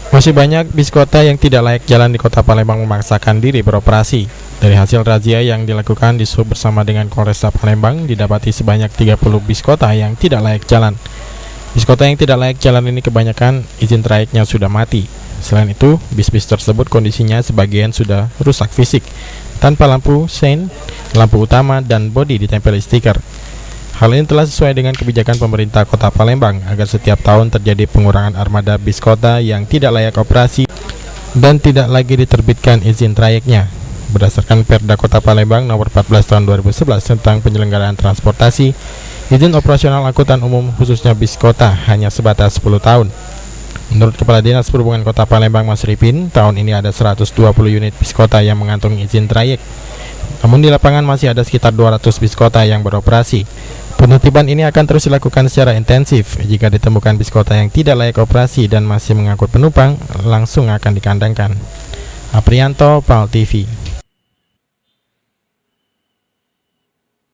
Masih banyak bis kota yang tidak layak jalan di Kota Palembang memaksakan diri beroperasi. Dari hasil razia yang dilakukan di Sub bersama dengan Polresta Palembang, didapati sebanyak 30 bis kota yang tidak layak jalan. Bis kota yang tidak layak jalan ini kebanyakan izin trayeknya sudah mati. Selain itu, bis-bis tersebut kondisinya sebagian sudah rusak fisik, tanpa lampu sein, lampu utama, dan bodi ditempel stiker. Hal ini telah sesuai dengan kebijakan pemerintah Kota Palembang agar setiap tahun terjadi pengurangan armada bis kota yang tidak layak operasi dan tidak lagi diterbitkan izin trayeknya. Berdasarkan Perda Kota Palembang Nomor 14 Tahun 2011 tentang penyelenggaraan transportasi, izin operasional angkutan umum khususnya bis kota hanya sebatas 10 tahun. Menurut Kepala Dinas Perhubungan Kota Palembang Mas Ripin, tahun ini ada 120 unit bis kota yang mengantongi izin trayek. Namun di lapangan masih ada sekitar 200 bis kota yang beroperasi. Penertiban ini akan terus dilakukan secara intensif. Jika ditemukan bis kota yang tidak layak operasi dan masih mengangkut penumpang, langsung akan dikandangkan. Aprianto, PAL TV.